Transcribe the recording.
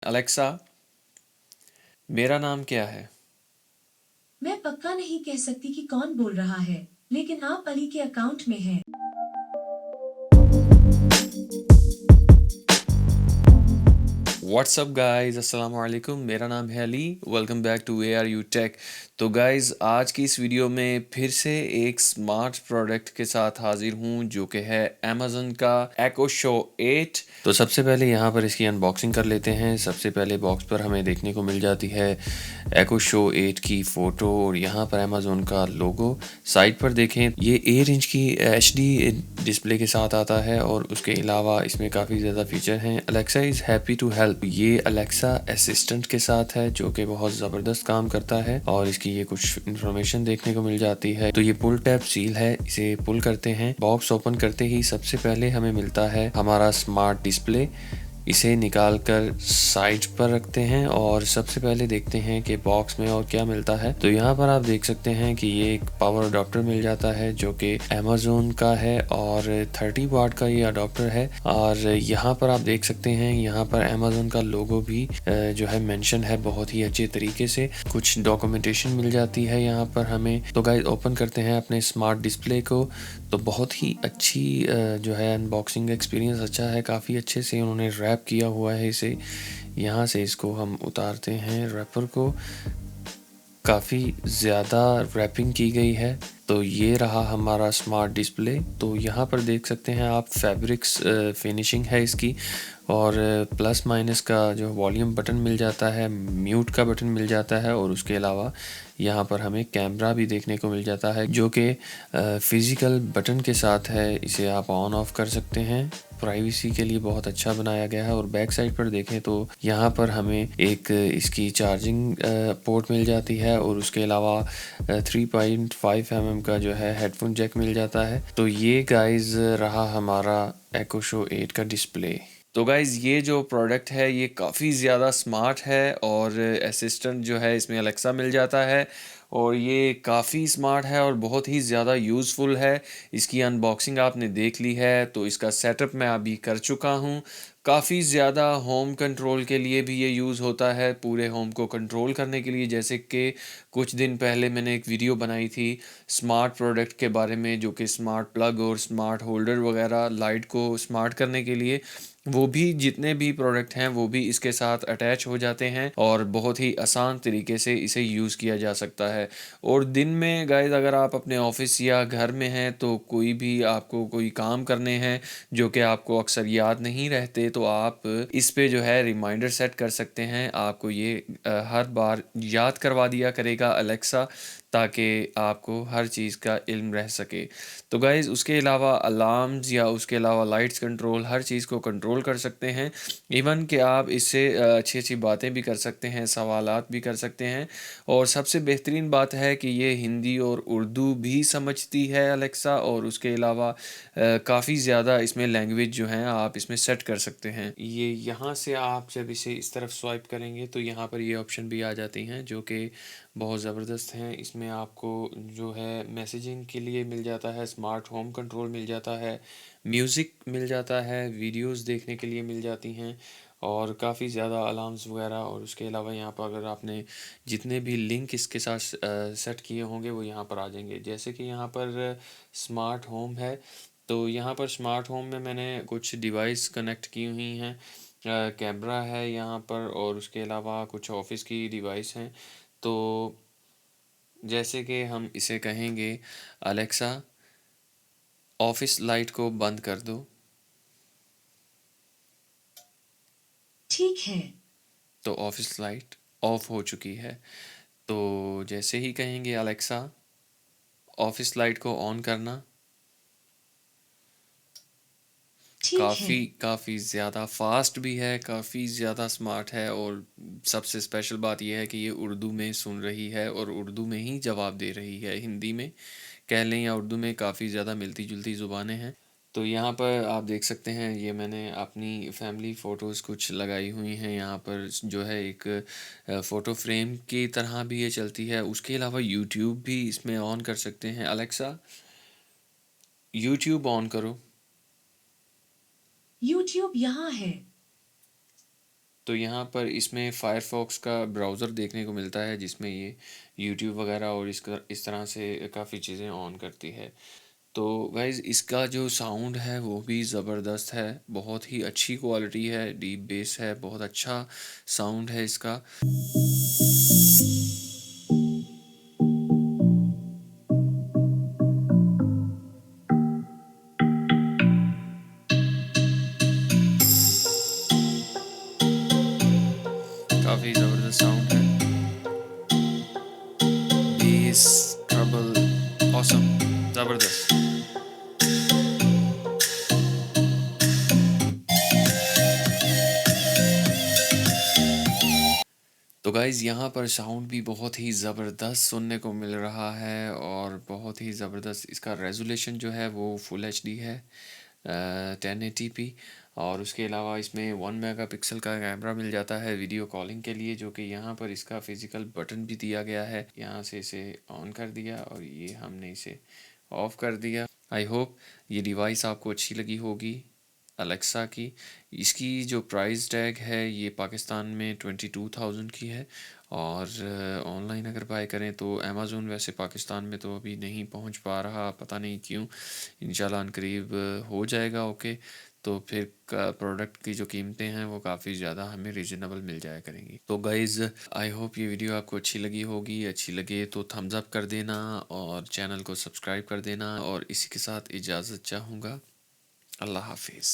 Alexa, मेरा नाम क्या है? मैं पक्का नहीं कह सकती कि कौन बोल रहा है, लेकिन आप अली के अकाउंट में हैं। व्हाट्सअप गाइस, अस्सलाम वालेकुम। मेरा नाम है Ali. Welcome back to A R U tech. तो गाइस, आज की इस वीडियो में फिर से एक स्मार्ट प्रोडक्ट के साथ हाजिर हूँ जो कि है अमेज़न का एको शो 8। तो सबसे पहले यहाँ पर इसकी अनबॉक्सिंग कर लेते हैं। सबसे पहले बॉक्स पर हमें देखने को मिल जाती है एको शो 8 की फ़ोटो और यहाँ पर अमेज़न का लोगो। साइड पर देखें, ये 8 इंच की HD डिस्प्ले के साथ आता है और उसके अलावा इसमें काफ़ी ज़्यादा फीचर हैं। Alexa is happy to help, ये अलेक्सा असिस्टेंट के साथ है जो कि बहुत ज़बरदस्त काम करता है और इसकी ये कुछ इन्फॉर्मेशन देखने को मिल जाती है। तो ये पुल टैप सील है, इसे पुल करते हैं। बॉक्स ओपन करते ही सबसे पहले हमें मिलता है हमारा स्मार्ट डिस्प्ले। इसे निकाल कर साइड पर रखते हैं और सबसे पहले देखते हैं कि बॉक्स में और क्या मिलता है। तो यहाँ पर आप देख सकते हैं कि ये एक पावर अडॉप्टर मिल जाता है जो कि अमेज़न का है और 30 वाट का ये अडॉप्टर है। और यहाँ पर आप देख सकते हैं, यहाँ पर अमेज़न का लोगो भी जो है मेंशन है बहुत ही अच्छे तरीके से। कुछ डॉक्यूमेंटेशन मिल जाती है यहाँ पर हमें। तो गाइस, ओपन करते हैं अपने स्मार्ट डिस्प्ले को। तो बहुत ही अच्छी जो है अनबॉक्सिंग एक्सपीरियंस अच्छा है, काफ़ी अच्छे से उन्होंने रैप किया हुआ है इसे। यहाँ से इसको हम उतारते हैं रैपर को, काफ़ी ज़्यादा रैपिंग की गई है। तो ये रहा हमारा स्मार्ट डिस्प्ले। तो यहाँ पर देख सकते हैं आप फैब्रिक्स फिनिशिंग है इसकी और प्लस माइनस का जो वॉल्यूम बटन मिल जाता है, म्यूट का बटन मिल जाता है और उसके अलावा यहाँ पर हमें कैमरा भी देखने को मिल जाता है जो कि फिज़िकल बटन के साथ है। इसे आप ऑन ऑफ कर सकते हैं। प्राइवेसी के लिए बहुत अच्छा बनाया गया है। और बैक साइड पर देखें तो यहाँ पर हमें एक इसकी चार्जिंग पोर्ट मिल जाती है और उसके अलावा 3.5 mm का जो है हेडफोन जैक मिल जाता है। तो ये गाइस रहा हमारा एको शो 8 का डिस्प्ले। तो गाइज़, ये जो प्रोडक्ट है ये काफ़ी ज़्यादा स्मार्ट है और असिस्टेंट जो है इसमें अलेक्सा मिल जाता है और ये काफ़ी स्मार्ट है और बहुत ही ज़्यादा यूज़फुल है। इसकी अनबॉक्सिंग आपने देख ली है, तो इसका सेटअप मैं अभी कर चुका हूँ। काफ़ी ज़्यादा होम कंट्रोल के लिए भी ये यूज़ होता है, पूरे होम को कंट्रोल करने के लिए। जैसे कि कुछ दिन पहले मैंने एक वीडियो बनाई थी स्मार्ट प्रोडक्ट के बारे में जो कि स्मार्ट प्लग और स्मार्ट होल्डर वगैरह लाइट को स्मार्ट करने के लिए, वो भी जितने भी प्रोडक्ट हैं वो भी इसके साथ अटैच हो जाते हैं और बहुत ही आसान तरीके से इसे यूज़ किया जा सकता है। और दिन में गाइस, अगर आप अपने ऑफिस या घर में हैं तो कोई भी आपको कोई काम करने हैं जो कि आपको अक्सर याद नहीं रहते, तो आप इस पे जो है रिमाइंडर सेट कर सकते हैं। आपको ये हर बार याद करवा दिया करेगा अलेक्सा, ताकि आपको हर चीज़ का इल्म रह सके। तो गाइज़, उसके अलावा अलार्म्स या उसके अलावा लाइट्स कंट्रोल, हर चीज़ को कंट्रोल कर सकते हैं। इवन कि आप इससे अच्छी अच्छी बातें भी कर सकते हैं, सवालात भी कर सकते हैं। और सबसे बेहतरीन बात है कि ये हिंदी और उर्दू भी समझती है अलेक्सा। और उसके अलावा काफ़ी ज़्यादा इसमें लैंग्वेज जो हैं आप इसमें सेट कर सकते हैं। ये यहाँ से आप जब इसे इस तरफ स्वाइप करेंगे तो यहाँ पर ये ऑप्शन भी आ जाती हैं जो कि बहुत ज़बरदस्त हैं। इसमें आपको जो है मैसेजिंग के लिए मिल जाता है, स्मार्ट होम कंट्रोल मिल जाता है, म्यूज़िक मिल जाता है, वीडियोस देखने के लिए मिल जाती हैं और काफ़ी ज़्यादा अलार्म्स वगैरह। और उसके अलावा यहाँ पर अगर आपने जितने भी लिंक इसके साथ सेट किए होंगे वो यहाँ पर आ जाएंगे। जैसे कि यहाँ पर स्मार्ट होम है, तो यहाँ पर स्मार्ट होम में मैंने कुछ डिवाइस कनेक्ट की हुई हैं। कैमरा है यहाँ पर और उसके अलावा कुछ ऑफिस की डिवाइस हैं। तो जैसे कि हम इसे कहेंगे अलेक्सा, ऑफिस लाइट को बंद कर दो। ठीक है। तो ऑफिस लाइट ऑफ हो चुकी है। तो जैसे ही कहेंगे अलेक्सा, ऑफिस लाइट को ऑन करना। ठीक है। काफ़ी ज़्यादा फास्ट भी है, काफ़ी ज़्यादा स्मार्ट है और सबसे स्पेशल बात यह है कि ये उर्दू में सुन रही है और उर्दू में ही जवाब दे रही है। हिंदी में कह लें या उर्दू में, काफ़ी ज़्यादा मिलती जुलती ज़ुबानें हैं। तो यहाँ पर आप देख सकते हैं, ये मैंने अपनी फैमिली फ़ोटोज़ कुछ लगाई हुई हैं। यहाँ पर जो है एक फ़ोटो फ्रेम की तरह भी ये चलती है। उसके अलावा यूट्यूब भी इसमें ऑन कर सकते हैं। अलेक्सा, यूट्यूब ऑन करो। यूट्यूब यहाँ है। तो यहाँ पर इसमें फायरफॉक्स का ब्राउज़र देखने को मिलता है जिसमें ये यूट्यूब वगैरह और इस तरह से काफ़ी चीज़ें ऑन करती है। तो गाइज़ इसका जो साउंड है वो भी ज़बरदस्त है, बहुत ही अच्छी क्वालिटी है, डीप बेस है, बहुत अच्छा साउंड है इसका। काफ़ी ज़बरदस्त साउंड है। बेस, ट्रबल, ऑसम, ज़बरदस्त। तो गाइज़ यहाँ पर साउंड भी बहुत ही ज़बरदस्त सुनने को मिल रहा है और बहुत ही ज़बरदस्त इसका रेज़ोल्यूशन जो है वो फुल एचडी है, 1080p। और उसके अलावा इसमें 1 मेगापिक्सल का कैमरा मिल जाता है वीडियो कॉलिंग के लिए, जो कि यहाँ पर इसका फिज़िकल बटन भी दिया गया है। यहाँ से इसे ऑन कर दिया और ये हमने इसे ऑफ़ कर दिया। आई होप ये डिवाइस आपको अच्छी लगी होगी अलेक्सा की। इसकी जो प्राइस टैग है ये पाकिस्तान में 22,000 की है, और ऑनलाइन अगर बाय करें तो अमेज़ोन वैसे पाकिस्तान में तो अभी नहीं पहुंच पा रहा, पता नहीं क्यों। इंशाल्लाह अनकरीब हो जाएगा। ओके, तो फिर प्रोडक्ट की जो कीमतें हैं वो काफ़ी ज़्यादा हमें रीज़नेबल मिल जाया करेंगी। तो गाइज़ आई होप ये वीडियो आपको अच्छी लगी होगी। अच्छी लगे तो थम्स अप कर देना और चैनल को सब्सक्राइब कर देना, और इसी के साथ इजाज़त चाहूँगा। अल्लाह हाफिज़।